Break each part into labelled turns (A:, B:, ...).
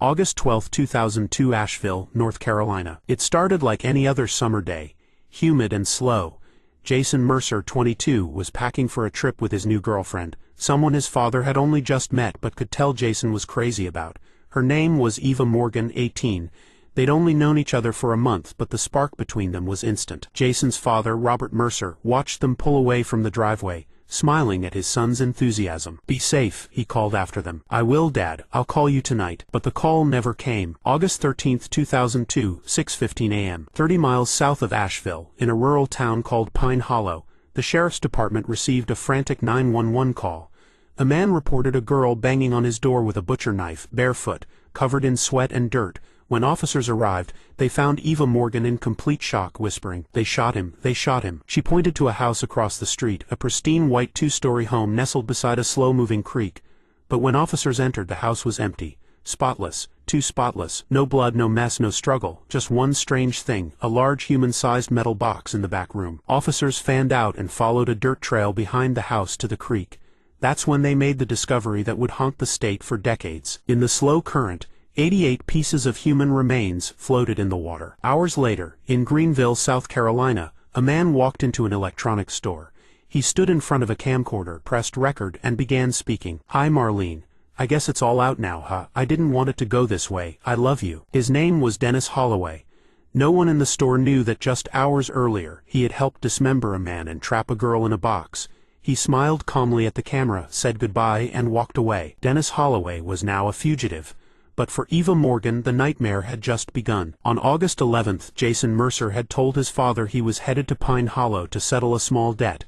A: August 12, 2002, Asheville, North Carolina. It started like any other summer day, humid and slow. Jason Mercer, 22, was packing for a trip with his new girlfriend, someone his father had only just met but could tell Jason was crazy about. Her name was Eva Morgan, 18. They'd only known each other for a month, but the spark between them was instant. Jason's father, Robert Mercer, watched them pull away from the driveway, smiling at his son's enthusiasm. "Be safe," he called after them. "I will, Dad. I'll call you tonight." But the call never came. August 13, 2002, 6:15 a.m. 30 miles south of Asheville, in a rural town called Pine Hollow, the sheriff's department received a frantic 911 call. A man reported a girl banging on his door with a butcher knife, barefoot, covered in sweat and dirt. When officers arrived, they found Eva Morgan in complete shock, whispering, "They shot him, they shot him." She pointed to a house across the street, a pristine white two-story home nestled beside a slow-moving creek. But when officers entered, the house was empty. Spotless, too spotless, no blood, no mess, no struggle, just one strange thing, a large human-sized metal box in the back room. Officers fanned out and followed a dirt trail behind the house to the creek. That's when they made the discovery that would haunt the state for decades. In the slow current, 88 pieces of human remains floated in the water. Hours later, in Greenville, South Carolina, a man walked into an electronics store. He stood in front of a camcorder, pressed record, and began speaking. "Hi, Marlene. I guess it's all out now, huh? I didn't want it to go this way. I love you." His name was Dennis Holloway. No one in the store knew that just hours earlier, he had helped dismember a man and trap a girl in a box. He smiled calmly at the camera, said goodbye, and walked away. Dennis Holloway was now a fugitive. But for Eva Morgan, the nightmare had just begun. On August 11th, Jason Mercer had told his father he was headed to Pine Hollow to settle a small debt.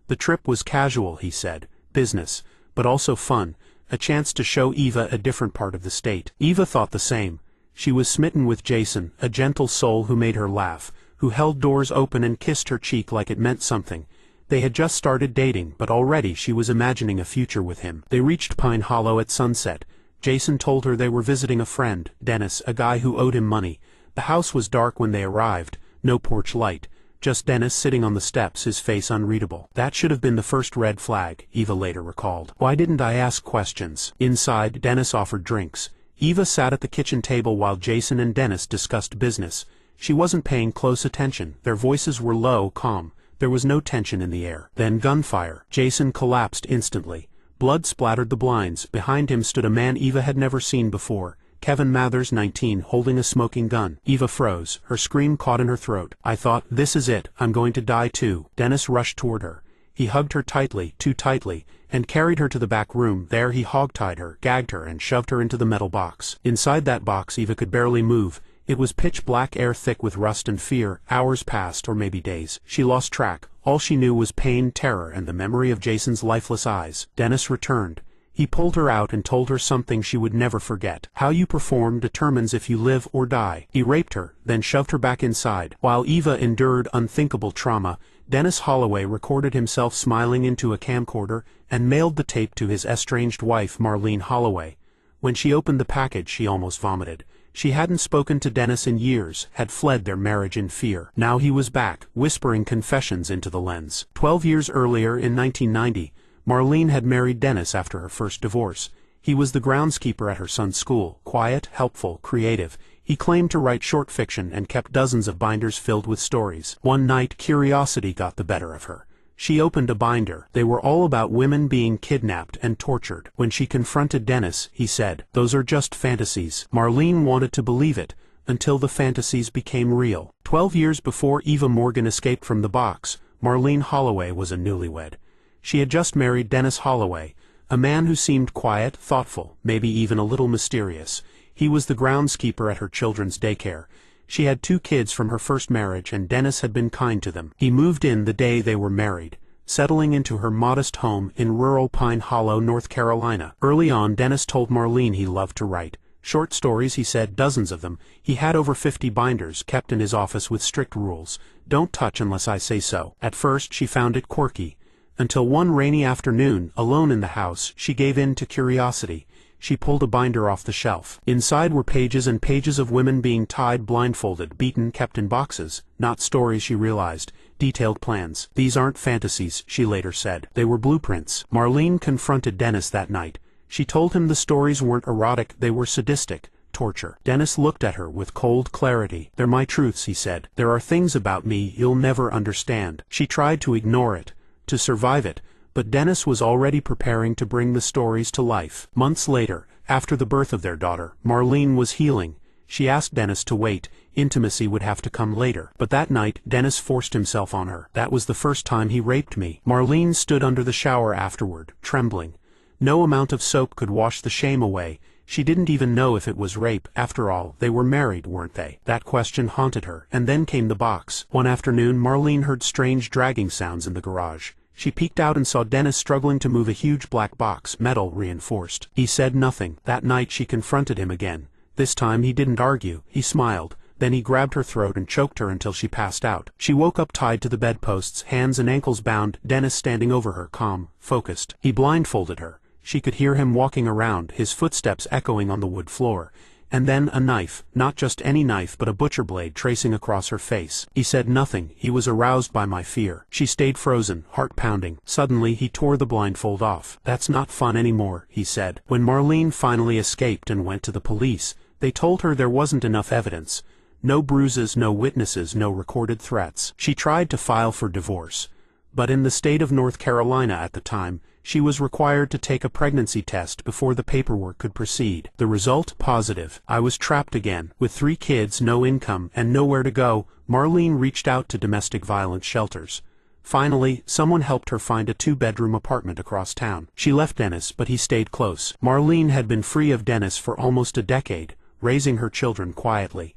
A: The trip was casual, he said, business, but also fun, a chance to show Eva a different part of the state. Eva thought the same. She was smitten with Jason, a gentle soul who made her laugh, who held doors open and kissed her cheek like it meant something. They had just started dating, but already she was imagining a future with him. They reached Pine Hollow at sunset. Jason told her they were visiting a friend, Dennis, a guy who owed him money. The house was dark when they arrived, no porch light, just Dennis sitting on the steps, his face unreadable. That should have been the first red flag, Eva later recalled. Why didn't I ask questions? Inside, Dennis offered drinks. Eva sat at the kitchen table while Jason and Dennis discussed business. She wasn't paying close attention. Their voices were low, calm. There was no tension in the air. Then gunfire. Jason collapsed instantly. Blood splattered the blinds. Behind him stood a man Eva had never seen before, Kevin Mathers, 19, holding a smoking gun. Eva froze, her scream caught in her throat. "I thought, this is it, I'm going to die too." Dennis rushed toward her. He hugged her tightly, too tightly, and carried her to the back room. There he hogtied her, gagged her, and shoved her into the metal box. Inside that box, Eva could barely move. It was pitch black, air thick with rust and fear. Hours passed, or maybe days. She lost track. All she knew was pain, terror, and the memory of Jason's lifeless eyes. Dennis returned. He pulled her out and told her something she would never forget. How you perform determines if you live or die. He raped her, then shoved her back inside. While Eva endured unthinkable trauma, Dennis Holloway recorded himself smiling into a camcorder and mailed the tape to his estranged wife, Marlene Holloway. When she opened the package, she almost vomited. She hadn't spoken to Dennis in years, had fled their marriage in fear. Now he was back, whispering confessions into the lens. 12 years earlier, in 1990, Marlene had married Dennis after her first divorce. He was the groundskeeper at her son's school, quiet, helpful, creative. He claimed to write short fiction and kept dozens of binders filled with stories. One night, curiosity got the better of her. She opened a binder. They were all about women being kidnapped and tortured. When she confronted Dennis, he said, "Those are just fantasies." Marlene wanted to believe it, until the fantasies became real. 12 years before Eva Morgan escaped from the box, Marlene Holloway was a newlywed. She had just married Dennis Holloway, a man who seemed quiet, thoughtful, maybe even a little mysterious. He was the groundskeeper at her children's daycare. She had 2 kids from her first marriage, and Dennis had been kind to them. He moved in the day they were married, settling into her modest home in rural Pine Hollow, North Carolina. Early on, Dennis told Marlene he loved to write. Short stories, he said, dozens of them. He had over 50 binders, kept in his office with strict rules. "Don't touch unless I say so." At first, she found it quirky. Until one rainy afternoon, alone in the house, she gave in to curiosity. She pulled a binder off the shelf. Inside were pages and pages of women being tied blindfolded, beaten, kept in boxes. Not stories, she realized. Detailed plans. "These aren't fantasies," she later said. They were blueprints. Marlene confronted Dennis that night. She told him the stories weren't erotic, they were sadistic. torture. Dennis looked at her with cold clarity. "They're my truths," he said. "There are things about me you'll never understand." She tried to ignore it, to survive it, but Dennis was already preparing to bring the stories to life. Months later, after the birth of their daughter, Marlene was healing. She asked Dennis to wait. Intimacy would have to come later. But that night, Dennis forced himself on her. "That was the first time he raped me." Marlene stood under the shower afterward, trembling. No amount of soap could wash the shame away. She didn't even know if it was rape. After all, they were married, weren't they? That question haunted her. And then came the box. One afternoon, Marlene heard strange dragging sounds in the garage. She peeked out and saw Dennis struggling to move a huge black box, metal reinforced. He said nothing. That night she confronted him again. This time he didn't argue. He smiled. Then he grabbed her throat and choked her until she passed out. She woke up tied to the bedposts, hands and ankles bound, Dennis standing over her, calm, focused. He blindfolded her. She could hear him walking around, his footsteps echoing on the wood floor. And then a knife, not just any knife but a butcher blade tracing across her face. He said nothing. He was aroused by my fear. She stayed frozen, heart pounding. Suddenly he tore the blindfold off. "That's not fun anymore," he said. When Marlene finally escaped and went to the police, they told her there wasn't enough evidence. No bruises, no witnesses, no recorded threats. She tried to file for divorce. But in the state of North Carolina at the time, she was required to take a pregnancy test before the paperwork could proceed. The result? Positive. I was trapped again. With 3 kids, no income, and nowhere to go, Marlene reached out to domestic violence shelters. Finally, someone helped her find a 2-bedroom apartment across town. She left Dennis, but he stayed close. Marlene had been free of Dennis for almost a decade, raising her children quietly.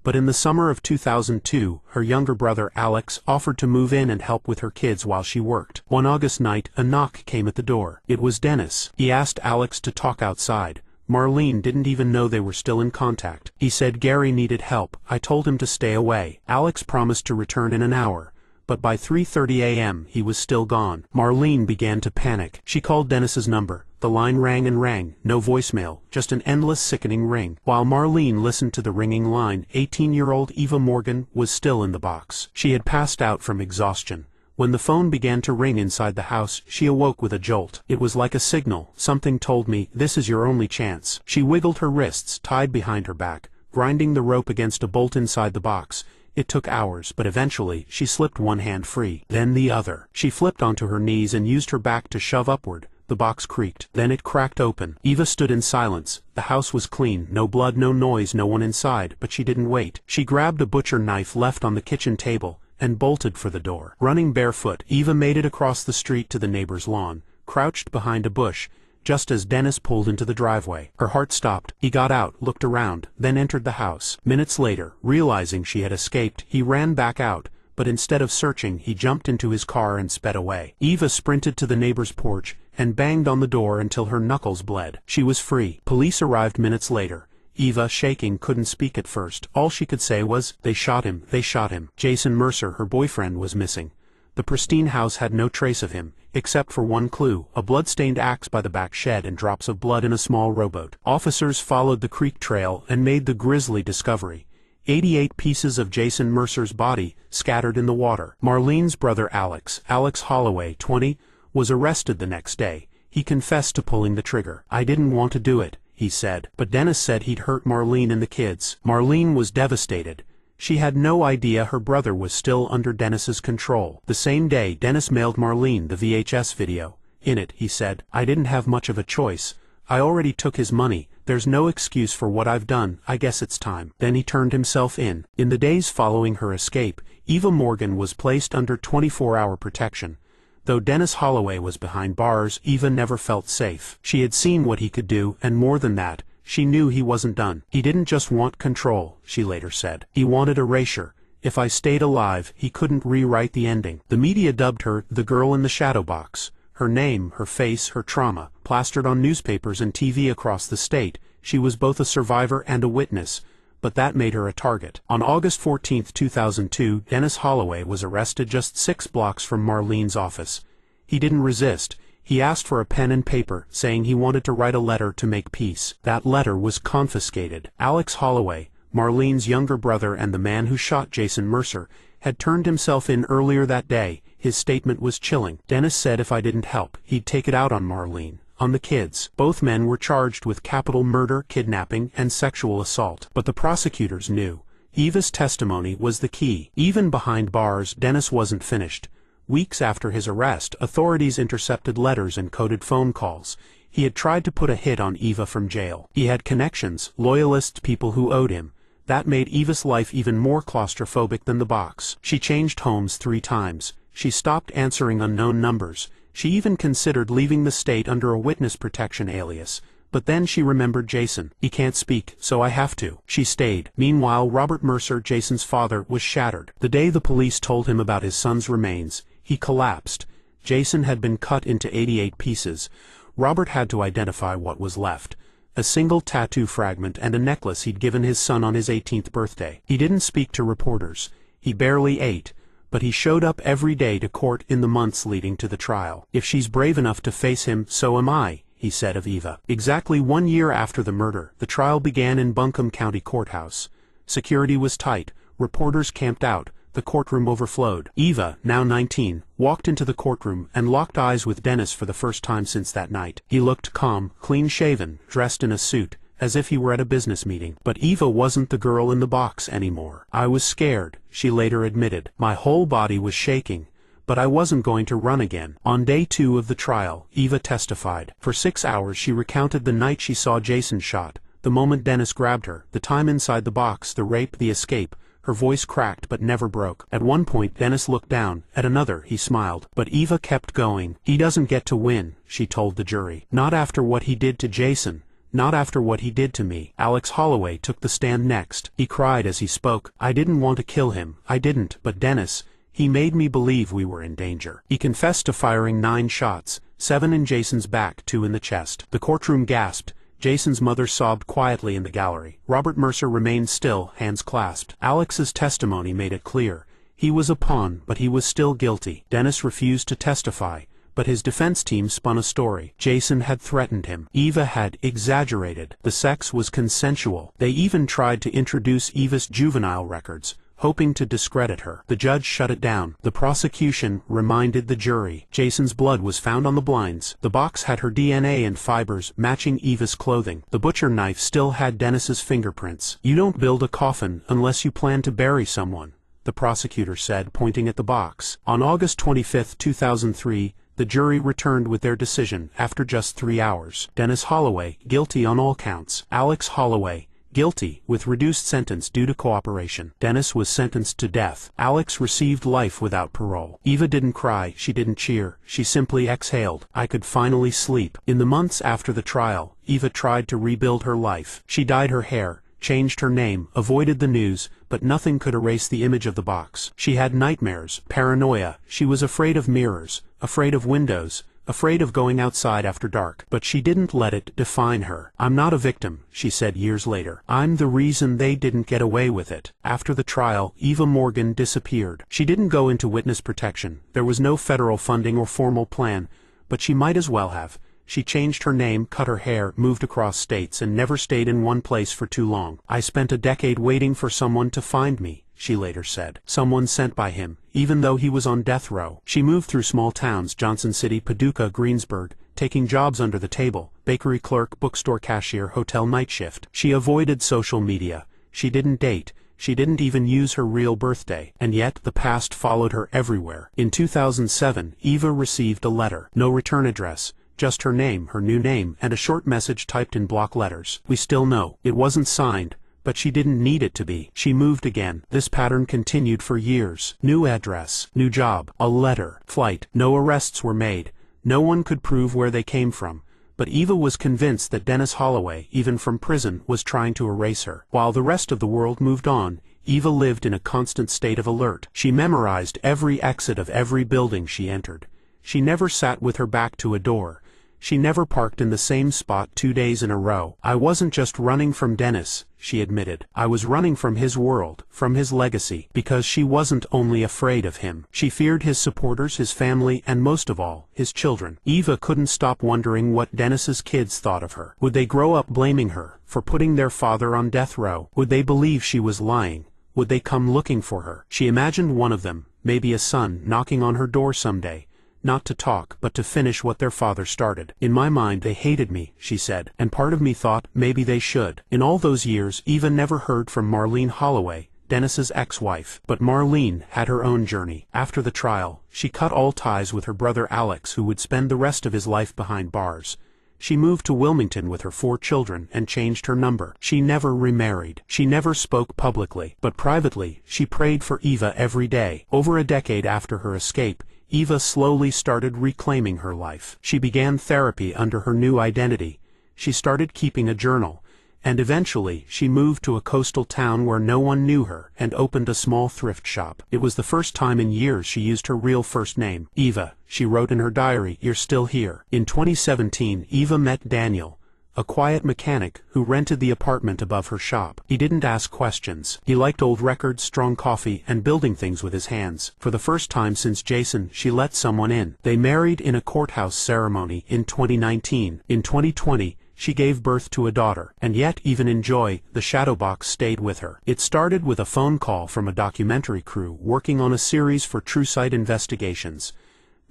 A: But in the summer of 2002, her younger brother Alex offered to move in and help with her kids while she worked. One August night, a knock came at the door. It was Dennis. He asked Alex to talk outside. Marlene didn't even know they were still in contact. He said Gary needed help. I told him to stay away. Alex promised to return in an hour. But by 3:30 a.m., he was still gone. Marlene began to panic. She called Dennis's number. The line rang and rang. No voicemail, just an endless sickening ring. While Marlene listened to the ringing line, 18-year-old Eva Morgan was still in the box. She had passed out from exhaustion. When the phone began to ring inside the house, she awoke with a jolt. It was like a signal. Something told me, this is your only chance. She wiggled her wrists, tied behind her back, grinding the rope against a bolt inside the box. It took hours, but eventually, she slipped one hand free. Then the other. She flipped onto her knees and used her back to shove upward. The box creaked. Then it cracked open. Eva stood in silence. The house was clean. No blood, no noise, no one inside. But she didn't wait. She grabbed a butcher knife left on the kitchen table and bolted for the door. Running barefoot, Eva made it across the street to the neighbor's lawn, crouched behind a bush, just as Dennis pulled into the driveway. Her heart stopped. He got out, looked around, then entered the house. Minutes later, realizing she had escaped, he ran back out, but instead of searching, he jumped into his car and sped away. Eva sprinted to the neighbor's porch and banged on the door until her knuckles bled. She was free. Police arrived minutes later. Eva, shaking, couldn't speak at first. All she could say was, "They shot him, they shot him." Jason Mercer, her boyfriend, was missing. The pristine house had no trace of him, except for one clue, a blood-stained axe by the back shed and drops of blood in a small rowboat. Officers followed the creek trail and made the grisly discovery. 88 pieces of Jason Mercer's body scattered in the water. Marlene's brother Alex Holloway, 20, was arrested the next day. He confessed to pulling the trigger. "I didn't want to do it," he said. But Dennis said he'd hurt Marlene and the kids. Marlene was devastated. She had no idea her brother was still under Dennis's control. The same day, Dennis mailed Marlene the VHS video. In it, he said, "I didn't have much of a choice. I already took his money. There's no excuse for what I've done. I guess it's time." Then he turned himself in. In the days following her escape, Eva Morgan was placed under 24-hour protection. Though Dennis Holloway was behind bars, Eva never felt safe. She had seen what he could do, and more than that, she knew he wasn't done. He didn't just want control, she later said. He wanted erasure. If I stayed alive, he couldn't rewrite the ending. The media dubbed her the girl in the shadow box. Her name, her face, her trauma, plastered on newspapers and TV across the state. She was both a survivor and a witness, but that made her a target. On August 14, 2002, Dennis Holloway was arrested just 6 blocks from Marlene's office. He didn't resist. He asked for a pen and paper, saying he wanted to write a letter to make peace. That letter was confiscated. Alex Holloway, Marlene's younger brother and the man who shot Jason Mercer, had turned himself in earlier that day. His statement was chilling. Dennis said if I didn't help, he'd take it out on Marlene. on the kids. Both men were charged with capital murder, kidnapping, and sexual assault. But the prosecutors knew Eva's testimony was the key. Even behind bars, Dennis wasn't finished. Weeks after his arrest, authorities intercepted letters and coded phone calls. He had tried to put a hit on Eva from jail. He had connections, loyalists, people who owed him. That made Eva's life even more claustrophobic than the box. She changed homes 3 times. She stopped answering unknown numbers. She even considered leaving the state under a witness protection alias. But then she remembered Jason. He can't speak, so I have to. She stayed. Meanwhile, Robert Mercer, Jason's father, was shattered. The day the police told him about his son's remains, he collapsed. Jason had been cut into 88 pieces. Robert had to identify what was left. A single tattoo fragment and a necklace he'd given his son on his 18th birthday. He didn't speak to reporters. He barely ate. But he showed up every day to court in the months leading to the trial. If she's brave enough to face him, so am I, he said of Eva. Exactly 1 year after the murder, the trial began in Buncombe County Courthouse. Security was tight. Reporters camped out. The courtroom overflowed. Eva, now 19, walked into the courtroom and locked eyes with Dennis for the first time since that night. He looked calm, clean-shaven, dressed in a suit, as if he were at a business meeting. But Eva wasn't the girl in the box anymore. I was scared, she later admitted. My whole body was shaking. But I wasn't going to run again. On day 2 of the trial, Eva testified. For 6 hours she recounted the night she saw Jason shot, the moment Dennis grabbed her, the time inside the box, the rape, the escape. Her voice cracked but never broke. At one point Dennis looked down, at another he smiled. But Eva kept going. He doesn't get to win, she told the jury. Not after what he did to Jason. Not after what he did to me. Alex Holloway took the stand next. He cried as he spoke. I didn't want to kill him. I didn't. But Dennis, he made me believe we were in danger. He confessed to firing 9 shots, 7 in Jason's back, 2 in the chest. The courtroom gasped. Jason's mother sobbed quietly in the gallery. Robert Mercer remained still, hands clasped. Alex's testimony made it clear. He was a pawn, but he was still guilty. Dennis refused to testify, but his defense team spun a story. Jason had threatened him. Eva had exaggerated. The sex was consensual. They even tried to introduce Eva's juvenile records, hoping to discredit her. The judge shut it down. The prosecution reminded the jury. Jason's blood was found on the blinds. The box had her DNA and fibers matching Eva's clothing. The butcher knife still had Dennis's fingerprints. You don't build a coffin unless you plan to bury someone, the prosecutor said, pointing at the box. On August 25, 2003, the jury returned with their decision after just 3 hours. Dennis Holloway, guilty on all counts. Alex Holloway, guilty, with reduced sentence due to cooperation. Dennis was sentenced to death. Alex received life without parole. Eva didn't cry, she didn't cheer, she simply exhaled. I could finally sleep. In the months after the trial, Eva tried to rebuild her life. She dyed her hair, changed her name, avoided the news, but nothing could erase the image of the box. She had nightmares, paranoia, she was afraid of mirrors, afraid of windows, afraid of going outside after dark. But she didn't let it define her. I'm not a victim, she said years later. I'm the reason they didn't get away with it. After the trial, Eva Morgan disappeared. She didn't go into witness protection. There was no federal funding or formal plan, but she might as well have. She changed her name, cut her hair, moved across states, and never stayed in one place for too long. I spent a decade waiting for someone to find me, she later said. Someone sent by him, even though he was on death row. She moved through small towns, Johnson City, Paducah, Greensburg, taking jobs under the table, bakery clerk, bookstore cashier, hotel night shift. She avoided social media. She didn't date. She didn't even use her real birthday. And yet, the past followed her everywhere. In 2007, Eva received a letter. No return address. Just her name, her new name, and a short message typed in block letters. We still know. It wasn't signed. But she didn't need it to be. She moved again. This pattern continued for years. New address, new job, a letter, flight. No arrests were made. No one could prove where they came from. But Eva was convinced that Dennis Holloway, even from prison, was trying to erase her. While the rest of the world moved on, Eva lived in a constant state of alert. She memorized every exit of every building she entered. She never sat with her back to a door. She never parked in the same spot 2 days in a row. I wasn't just running from Dennis, she admitted. I was running from his world, from his legacy, because she wasn't only afraid of him. She feared his supporters, his family, and most of all, his children. Eva couldn't stop wondering what Dennis's kids thought of her. Would they grow up blaming her for putting their father on death row? Would they believe she was lying? Would they come looking for her? She imagined one of them, maybe a son, knocking on her door someday. not to talk but to finish what their father started. In my mind they hated me, she said, and part of me thought maybe they should. In all those years Eva never heard from Marlene Holloway, Dennis's ex-wife. But Marlene had her own journey. After the trial, she cut all ties with her brother Alex, who would spend the rest of his life behind bars. She moved to Wilmington with her 4 children and changed her number. She never remarried. She never spoke publicly, but privately, she prayed for Eva every day. Over a decade after her escape, Eva slowly started reclaiming her life. She began therapy under her new identity. She started keeping a journal. And eventually, she moved to a coastal town where no one knew her and opened a small thrift shop. It was the first time in years she used her real first name. Eva, she wrote in her diary, "You're still here." In 2017, Eva met Daniel, a quiet mechanic who rented the apartment above her shop. He didn't ask questions. He liked old records, strong coffee, and building things with his hands. For the first time since Jason, she let someone in. They married in a courthouse ceremony in 2019. In 2020, she gave birth to a daughter, and yet even in joy, the shadow box stayed with her. It started with a phone call from a documentary crew working on a series for TrueSight Investigations.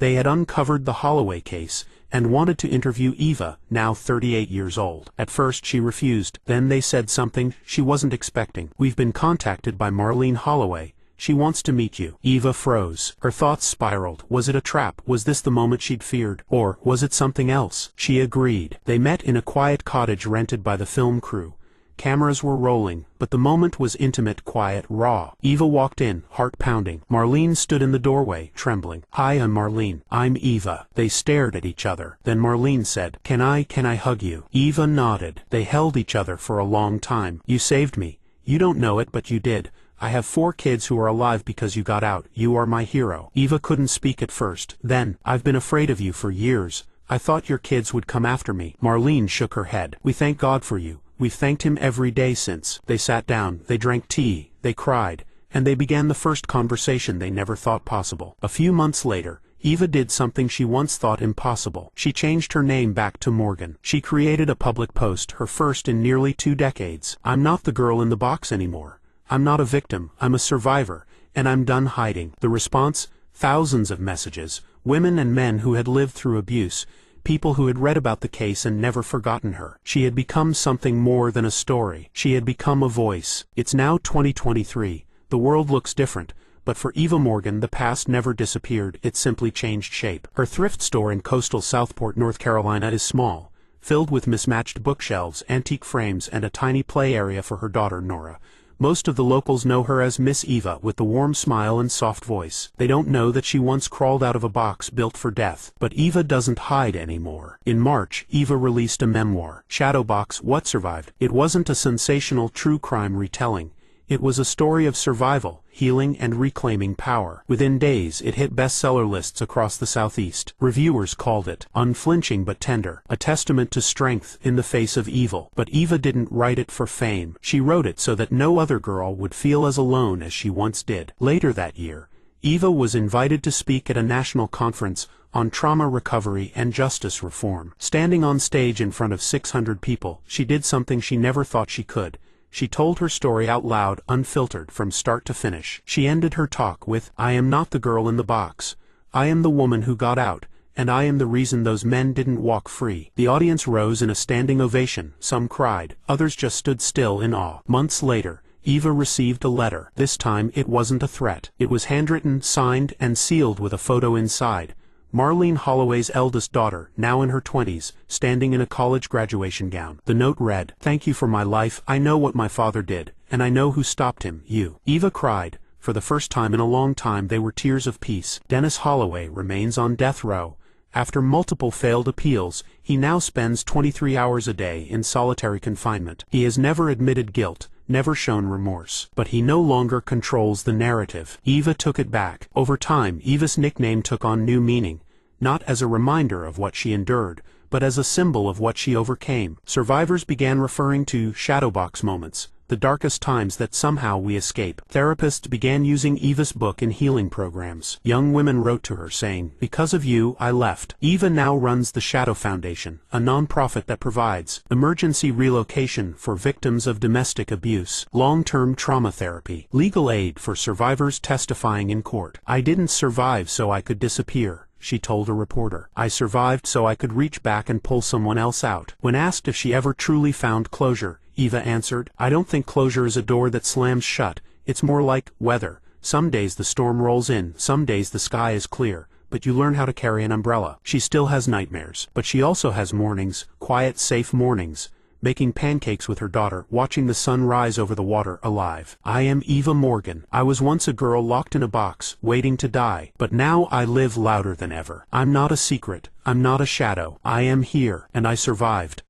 A: They had uncovered the Holloway case and wanted to interview Eva, now 38 years old. At first she refused, then they said something she wasn't expecting. "We've been contacted by Marlene Holloway. She wants to meet you." Eva froze. Her thoughts spiraled. Was it a trap? Was this the moment she'd feared? Or was it something else? She agreed. They met in a quiet cottage rented by the film crew. Cameras were rolling, but the moment was intimate, quiet, raw. Eva walked in, heart pounding. Marlene stood in the doorway, trembling. "Hi, I'm Marlene." "I'm Eva." They stared at each other. Then Marlene said, Can I hug you?" Eva nodded. They held each other for a long time. "You saved me. You don't know it, but you did. I have 4 kids who are alive because you got out. You are my hero." Eva couldn't speak at first. Then, "I've been afraid of you for years. I thought your kids would come after me." Marlene shook her head. "We thank God for you. We've thanked him every day since." They sat down, they drank tea, they cried, and they began the first conversation they never thought possible. A few months later, Eva did something she once thought impossible. She changed her name back to Morgan. She created a public post, her first in nearly 2 decades. "I'm not the girl in the box anymore. I'm not a victim, I'm a survivor, and I'm done hiding." The response? Thousands of messages, women and men who had lived through abuse, people who had read about the case and never forgotten her. She had become something more than a story. She had become a voice. It's now 2023. The world looks different, but for Eva Morgan the past never disappeared, it simply changed shape. Her thrift store in coastal Southport, North Carolina is small, filled with mismatched bookshelves, antique frames, and a tiny play area for her daughter Nora. Most of the locals know her as Miss Eva, with the warm smile and soft voice. They don't know that she once crawled out of a box built for death. But Eva doesn't hide anymore. In March, Eva released a memoir, Shadowbox: What Survived. It wasn't a sensational true crime retelling. It was a story of survival, healing, and reclaiming power. Within days, it hit bestseller lists across the Southeast. Reviewers called it unflinching but tender, a testament to strength in the face of evil. But Eva didn't write it for fame. She wrote it so that no other girl would feel as alone as she once did. Later that year, Eva was invited to speak at a national conference on trauma recovery and justice reform. Standing on stage in front of 600 people, she did something she never thought she could. She told her story out loud, unfiltered, from start to finish. She ended her talk with, "I am not the girl in the box. I am the woman who got out, and I am the reason those men didn't walk free." The audience rose in a standing ovation. Some cried, others just stood still in awe. Months later, Eva received a letter. This time it wasn't a threat. It was handwritten, signed, and sealed with a photo inside. Marlene Holloway's eldest daughter, now in her 20s, standing in a college graduation gown. The note read, "Thank you for my life. I know what my father did, and I know who stopped him, you." Eva cried. For the first time in a long time, they were tears of peace. Dennis Holloway remains on death row. After multiple failed appeals, he now spends 23 hours a day in solitary confinement. He has never admitted guilt, never shown remorse. But he no longer controls the narrative. Eva took it back. Over time, Eva's nickname took on new meaning, not as a reminder of what she endured, but as a symbol of what she overcame. Survivors began referring to shadowbox moments, the darkest times that somehow we escape. Therapists began using Eva's book in healing programs. Young women wrote to her saying, "Because of you, I left." Eva now runs the Shadow Foundation, a nonprofit that provides emergency relocation for victims of domestic abuse, long-term trauma therapy, legal aid for survivors testifying in court. "I didn't survive so I could disappear," she told a reporter. I survived so I could reach back and pull someone else out. When asked if she ever truly found closure, Eva answered, I don't think closure is a door that slams shut. It's more like weather. Some days the storm rolls in, some days the sky is clear, but you learn how to carry an umbrella. She still has nightmares, but she also has mornings, quiet, safe mornings, baking pancakes with her daughter, watching the sun rise over the water, alive. I am Eva Morgan. I was once a girl locked in a box, waiting to die, but now I live louder than ever. I'm not a secret. I'm not a shadow. I am here, and I survived.